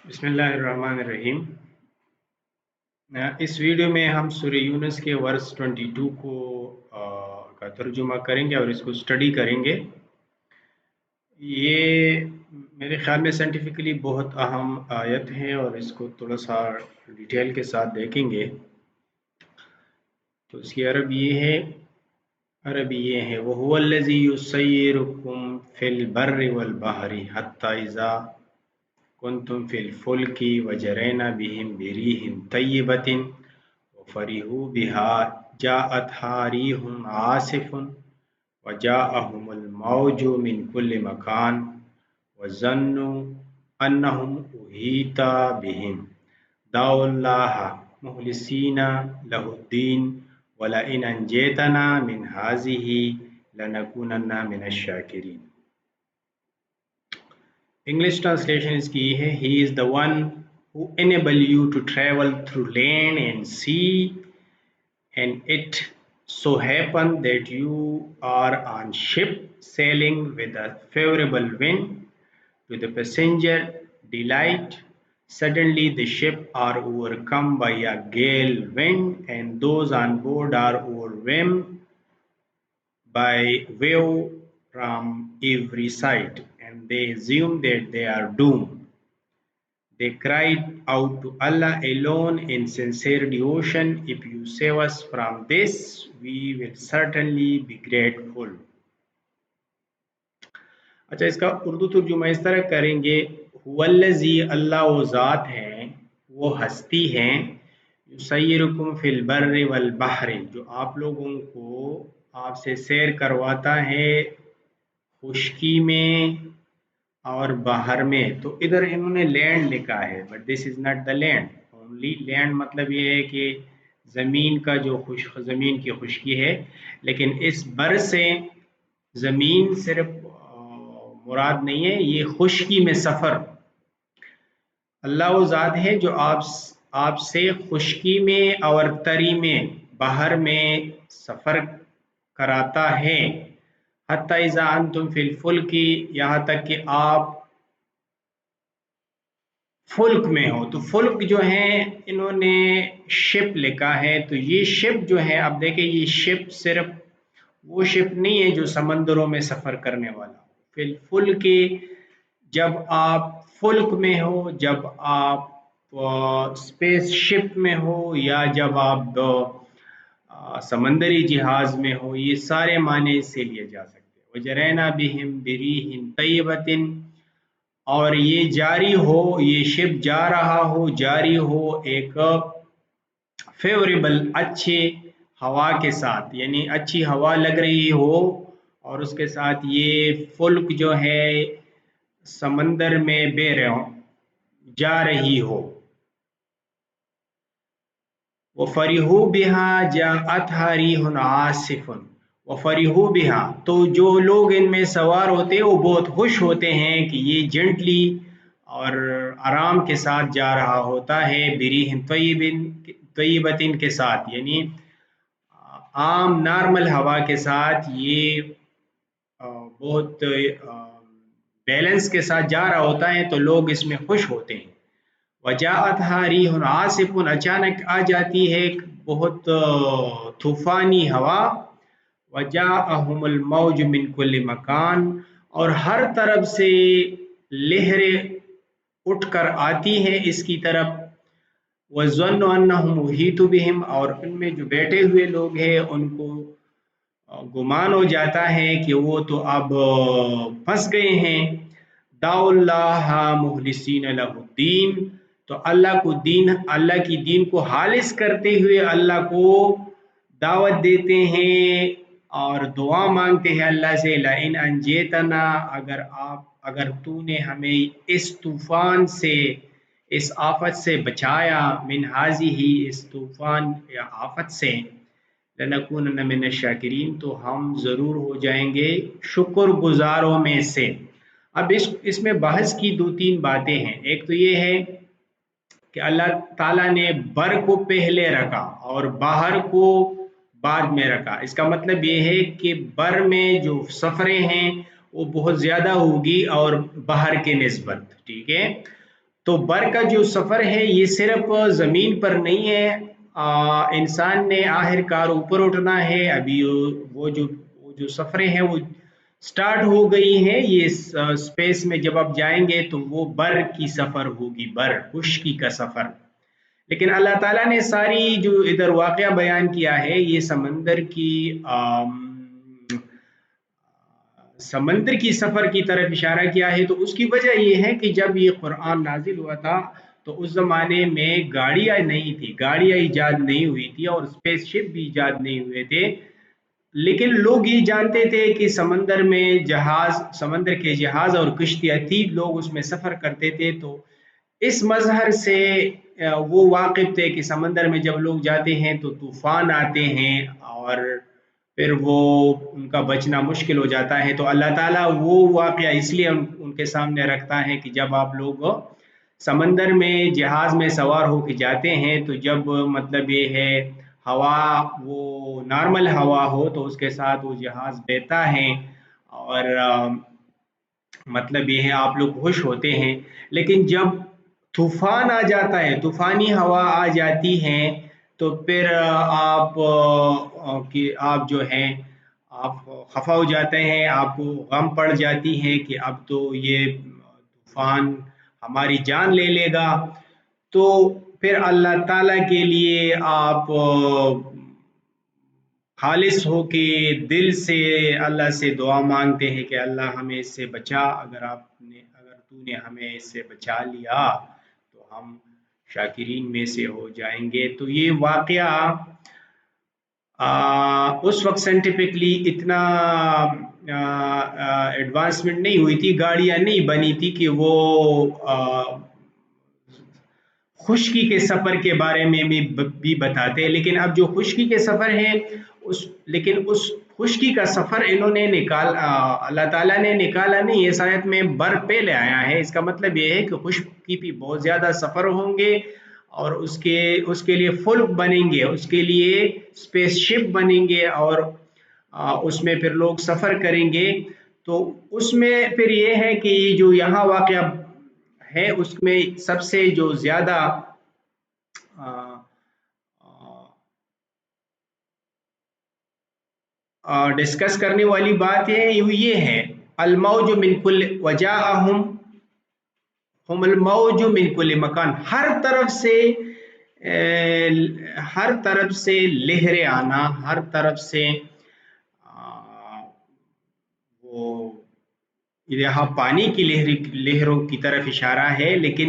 بسم اللہ الرحمن الرحیم۔ اس ویڈیو میں ہم سورہ یونس کے ورس 22 کا ترجمہ کریں گے اور اس کو سٹڈی کریں گے۔ یہ میرے خیال میں سائنٹیفکلی بہت اہم آیت ہے اور اس کو تھوڑا سا ڈیٹیل کے ساتھ دیکھیں گے۔ تو اس کی عربی یہ ہے وَهُوَ الَّذِي يُسَيِّرُكُمْ فِي الْبَرِّ وَالْبَحْرِ حَتَّى إِذَا كنتم في الفلك وجرينا بهم بريح طيبة وفرحوا بها جاءتها ريح عاصف وجاءهم الموج من كل مكان وظنوا أنهم أحيط بهم دعوا الله مخلصين له الدين ولئن أنجيتنا من هذه لنكونن من الشاكرين۔ English translation is کی ہے He is the one who enable you to travel through land and sea, and it so happen that you are on ship sailing with a favorable wind to the passenger delight. Suddenly the ship are overcome by a gale wind, and those on board are overwhelmed by wave from every side, and they assume that they are doomed. They cried out to Allah alone in sincere devotion, "If you save us from this, we will certainly be grateful." اچھا، اس کا اردو ترجمہ اس طرح کریں گے هو الذی، اللہ وہ ذات ہے، وہ ہستی ہیں، یسیرکم فی البر والبحر، جو آپ لوگوں کو آپ سے سیر کرواتا ہے خشکی میں اور باہر میں۔ تو ادھر انہوں نے لینڈ لکھا ہے، but this is not the land only. Land مطلب یہ ہے کہ زمین کا جو زمین کی خشکی ہے، لیکن اس بر سے زمین صرف مراد نہیں ہے، یہ خشکی میں سفر۔ اللہ وہ ذات ہے جو آپ سے خشکی میں اور تری میں باہر میں سفر کراتا ہے۔ حتی اذا انتم فی الفلک، یہاں تک کہ آپ فلک میں ہو۔ تو فلک جو ہے انہوں نے شپ لکھا ہے، تو یہ شپ جو ہے، اب دیکھیں یہ شپ صرف وہ شپ نہیں ہے جو سمندروں میں سفر کرنے والا۔ فی الفلک، جب آپ فلک میں ہو، جب آپ اسپیس شپ میں ہو، یا جب آپ سمندری جہاز میں ہو، یہ سارے معنی اس سے لیے جا سکتے ہیں۔ وَجَرَيْنَا بِهِمْ بِرِيحٍ طَيِّبَةٍ، اور یہ جاری ہو، یہ شپ جا رہا ہو، جاری ہو ایک فیوریبل اچھے ہوا کے ساتھ، یعنی اچھی ہوا لگ رہی ہو، اور اس کے ساتھ یہ فلک جو ہے سمندر میں جا رہی ہو۔ وَفَرِحُوا بِهَا جَاءَتْهَا رِيحٌ عَاصِفٌ وَفَرِحُوا بِهَا، تو جو لوگ ان میں سوار ہوتے ہیں وہ بہت خوش ہوتے ہیں کہ یہ جنٹلی اور آرام کے ساتھ جا رہا ہوتا ہے، بِرِيحٍ طَيِّبَةٍ کے ساتھ، یعنی عام نارمل ہوا کے ساتھ، یہ بہت بیلنس کے ساتھ جا رہا ہوتا ہے، تو لوگ اس میں خوش ہوتے ہیں۔ وَجَاءَتْهَا رِيحٌ عَاصِفٌ، اچانک آ جاتی ہے ایک بہت طوفانی ہوا۔ وَجَاءَهُمُ الْمَوْجُ مِنْ كُلِّ مَكَانٍ، اور ہر طرف سے لہریں اٹھ کر آتی ہیں اس کی طرف۔ وَظَنُّوا أَنَّهُمْ أُحِيطُ بِهِمْ، اور ان میں جو بیٹھے ہوئے لوگ ہیں ان کو گمان ہو جاتا ہے کہ وہ تو اب پھنس گئے ہیں۔ دعوا اللہ مخلصین لہ الدین، تو اللہ کی دین کو خالص کرتے ہوئے اللہ کو دعوت دیتے ہیں اور دعا مانگتے ہیں اللہ سے، لئن انجیتنا، اگر تو نے ہمیں اس طوفان سے، اس آفت سے بچایا، من ہذہ، اس طوفان یا آفت سے، لنکونن من الشاکرین، تو ہم ضرور ہو جائیں گے شکر گزاروں میں سے۔ اب اس میں بحث کی دو تین باتیں ہیں۔ ایک تو یہ ہے کہ اللہ تعالیٰ نے بر کو پہلے رکھا اور باہر کو بعد میں رکھا۔ اس کا مطلب یہ ہے کہ بر میں جو سفریں ہیں وہ بہت زیادہ ہوگی اور باہر کے نسبت، ٹھیک ہے۔ तो बर का जो सफ़र है ये सिर्फ ज़मीन पर नहीं है, इंसान ने आखिरकार ऊपर उठना है। अभी वो जो सफ़रें हैं वो स्टार्ट हो गई हैं। ये स्पेस में जब आप जाएंगे तो वो बर की सफ़र होगी, बर खुश्की का सफ़र। लेकिन अल्लाह ताला ने सारी जो इधर वाक़या बयान किया है ये समंदर की सफ़र की तरफ इशारा किया है। तो उसकी वजह ये है कि जब ये कुरान नाजिल हुआ था तो उस ज़माने में गाड़ियाँ नहीं थी, गाड़ियाँ ईजाद नहीं हुई थी और स्पेसशिप भी ईजाद नहीं हुए थे। लेकिन लोग ये जानते थे कि समंदर में जहाज, समंदर के जहाज और कश्तियाँ थी, लोग उसमें सफ़र करते थे। तो इस मजहर से वो वाकिफ थे कि समंदर में जब लोग जाते हैं तो तूफान आते हैं और फिर वो उनका बचना मुश्किल हो जाता है। तो अल्लाह ताला वो वाक़या इसलिए उनके सामने रखता है कि जब आप लोग समंदर में जहाज़ में सवार होके जाते हैं तो जब मतलब ये है हवा वो नॉर्मल हवा हो तो उसके साथ वो जहाज़ बहता है और मतलब ये है आप लोग खुश होते हैं। लेकिन जब तूफान आ जाता है, तूफानी हवा आ जाती है तो फिर कि आप जो हैं आप खफा हो जाते हैं, आपको गम पड़ जाती है कि अब तो ये तूफान हमारी जान ले लेगा। तो फिर अल्लाह ताला के लिए आप खालिस हो के दिल से अल्लाह से दुआ मांगते हैं कि अल्लाह हमें इससे बचा, अगर तूने हमें इससे बचा लिया तो हम शाकिरीन में से हो जाएंगे। तो ये वाकया उस वक्त साइंटिफिकली इतना एडवांसमेंट नहीं हुई थी, गाड़ियां नहीं बनी थी कि वो खुश्की के सफ़र के बारे में भी बताते हैं। लेकिन अब जो खुश्की के सफ़र हैं उस खुश्की का सफ़र इन्होंने अल्लाह ताला ने निकाला नहीं है, शायद में बर पे ले आया है। इसका मतलब ये है कि खुश्की भी बहुत ज़्यादा सफ़र होंगे और उसके उसके लिए फुल्क बनेंगे, उसके लिए स्पेसशिप बनेंगे और उसमें फिर लोग सफ़र करेंगे। तो उसमें फिर ये है कि जो यहाँ वाक़या है उसमें सबसे जो ज़्यादा डिस्कस करने वाली बात है ये है अलमौज मिन कुल वजाअहुम हुमुल मौज मिन कुल मकान। हर तरफ से लहरें आना, हर तरफ से वो यहाँ पानी की लहरों की तरफ इशारा है। लेकिन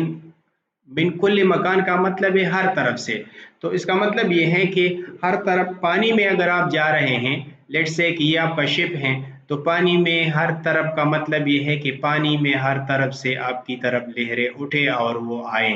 मिन कुल्ल मकान का मतलब है हर तरफ से। तो इसका मतलब ये है कि हर तरफ पानी में अगर आप जा रहे हैं, लेट्स से कि ये आपका शिप है, तो पानी में हर तरफ का मतलब ये है कि पानी में हर तरफ से आपकी तरफ लहरें उठे और वो आए।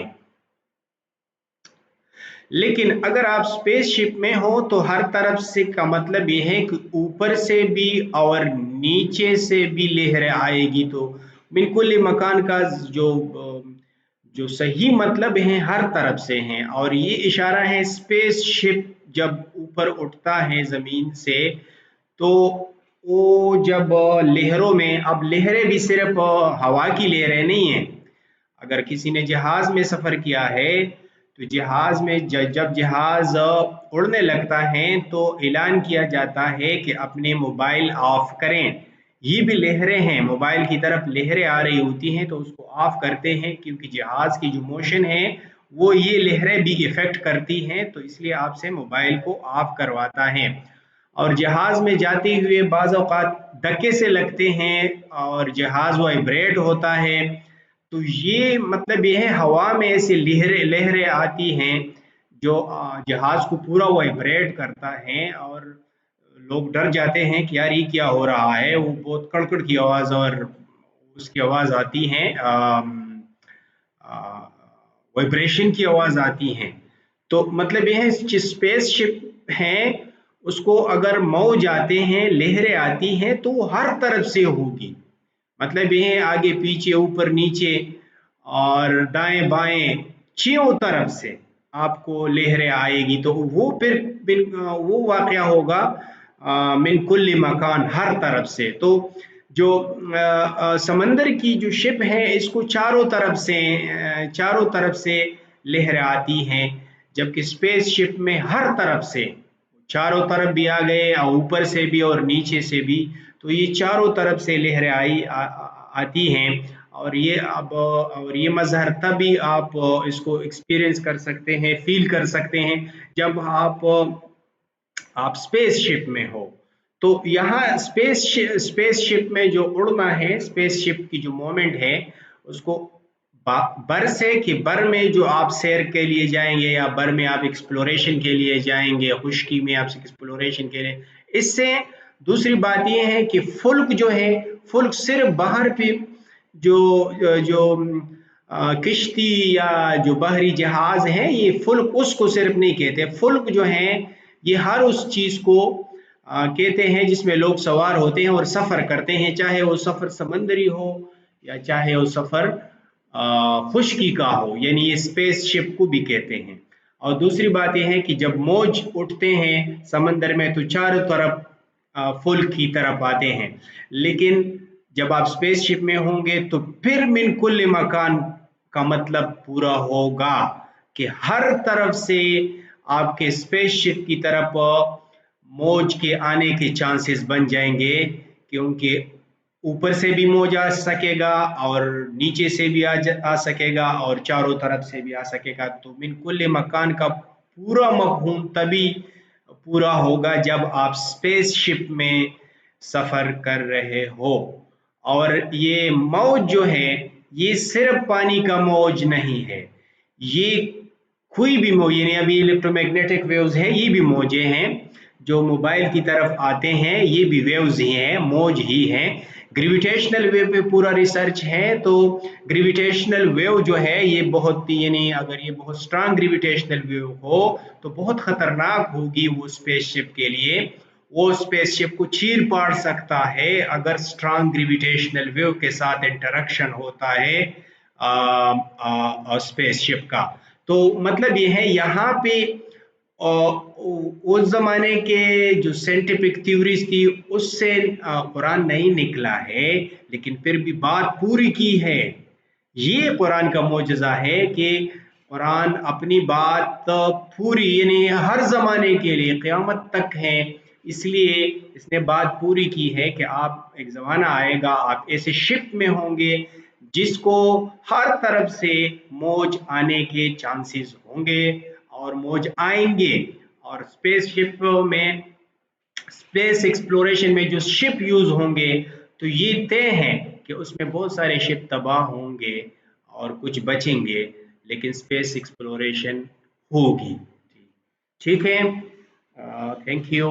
लेकिन अगर आप स्पेसशिप में हो तो हर तरफ से का मतलब ये है कि ऊपर से भी और नीचे से भी लहरें आएगी। तो बिल्कुल मकान का जो सही मतलब है हर तरफ से हैं और ये इशारा है स्पेसशिप जब ऊपर उठता है ज़मीन से तो वो जब लहरों में, अब लहरें भी सिर्फ हवा की लहरें नहीं हैं। अगर किसी ने जहाज में सफर किया है तो जहाज में जब जहाज उड़ने लगता है तो ऐलान किया जाता है कि अपने मोबाइल ऑफ करें। ये भी लहरें हैं, मोबाइल की तरफ लहरें आ रही होती हैं तो उसको ऑफ करते हैं क्योंकि जहाज की जो मोशन है वो ये लहरें भी इफेक्ट करती हैं, तो इसलिए आपसे मोबाइल को ऑफ करवाता है। और जहाज में जाते हुए बाज़ औक़ात धक्के से लगते हैं और जहाज वाइब्रेट होता है। तो ये मतलब ये है हवा में ऐसी लहरें लहरें आती हैं जो जहाज को पूरा वाइब्रेट करता है और लोग डर जाते हैं कि यार ये क्या हो रहा है। वो बहुत कड़कड़ की आवाज़ और उसकी आवाज़ आती है, वाइब्रेशन की आवाज़ आती है। तो मतलब ये है स्पेसशिप है, उसको अगर मौज आते हैं, लहरें आती हैं तो वो हर तरफ से होगी। मतलब ये है आगे पीछे ऊपर नीचे और दाएं बाएं चारों तरफ से आपको लहरें आएगी। तो वो फिर वो वाकया होगा मिन कुल्ली मकान, हर तरफ से। तो जो समंदर की जो शिप है इसको चारों तरफ से लहरें आती हैं, जबकि स्पेस शिप में हर तरफ से चारों तरफ भी आ गए और ऊपर से भी और नीचे से भी, तो ये चारों तरफ से लहरें आती हैं। और ये मज़हर तभी आप इसको एक्सपीरियंस कर सकते हैं, फील कर सकते हैं, जब आप स्पेस शिप में हो। तो यहाँ स्पेस शिप में जो उड़ना है, स्पेस शिप की जो मोमेंट है उसको बर से, कि बर में जो आप सैर के लिए जाएंगे या बर में आप एक्सप्लोरेशन के लिए जाएंगे, खुश्की में आप एक्सप्लोरेशन के लिए। इससे दूसरी बात यह है कि फुल्क जो है, फुल्क सिर्फ बाहर पे जो जो किश्ती या जो बहरी जहाज है, ये फुल्क उसको सिर्फ नहीं कहते। फुल्क जो है ये हर उस चीज को कहते हैं जिसमें लोग सवार होते हैं और सफर करते हैं, चाहे वो सफर समंदरी हो या चाहे वो सफर खुश्की का हो, यानी ये स्पेस शिप को भी कहते हैं। और दूसरी बात यह है कि जब मौज उठते हैं समंदर में तो चारों तरफ फुल्क की तरफ आते हैं, लेकिन जब आप स्पेस शिप में होंगे तो फिर मिन कुल्ल मकान का मतलब पूरा होगा कि हर तरफ से आपके स्पेसशिप की तरफ मौज के आने के चांसेस बन जाएंगे, क्योंकि ऊपर से भी मौज आ सकेगा और नीचे से भी आ सकेगा और चारों तरफ से भी आ सकेगा। तो मिन कुल्ल मकान का पूरा मफहूम तभी पूरा होगा जब आप स्पेसशिप में सफर कर रहे हो। और ये मौज जो है ये सिर्फ पानी का मौज नहीं है, ये कोई भी मौज, यानी अभी इलेक्ट्रोमैग्नेटिक वेव्स है, ये भी मौजें हैं जो मोबाइल की तरफ आते हैं, ये भी वेव्स ही हैं, मौज ही हैं। ग्रेविटेशनल वेव पे पूरा रिसर्च है, तो ग्रेविटेशनल वेव जो है ये बहुत, यानी अगर ये बहुत स्ट्रांग ग्रेविटेशनल वेव हो तो बहुत खतरनाक होगी वो स्पेसशिप के लिए। वो स्पेसशिप को चीर पाड़ सकता है अगर स्ट्रांग ग्रेविटेशनल वेव के साथ इंटरेक्शन होता है स्पेसशिप का। तो मतलब ये है यहाँ पे उस जमाने के जो साइंटिफिक थ्योरीज थी उससे कुरान नहीं निकला है, लेकिन फिर भी बात पूरी की है। ये कुरान का मोजज़ा है कि कुरान अपनी बात पूरी, यानी हर जमाने के लिए क़यामत तक है, इसलिए इसने बात पूरी की है कि आप एक ज़माना आएगा आप ऐसे शिप में होंगे जिसको हर तरफ से मौज आने के चांसेस होंगे और मौज आएंगे। और स्पेसशिप में, स्पेस एक्सप्लोरेशन में जो शिप यूज होंगे तो ये तय है कि उसमें बहुत सारे शिप तबाह होंगे और कुछ बचेंगे, लेकिन स्पेस एक्सप्लोरेशन होगी। ठीक है, थैंक यू।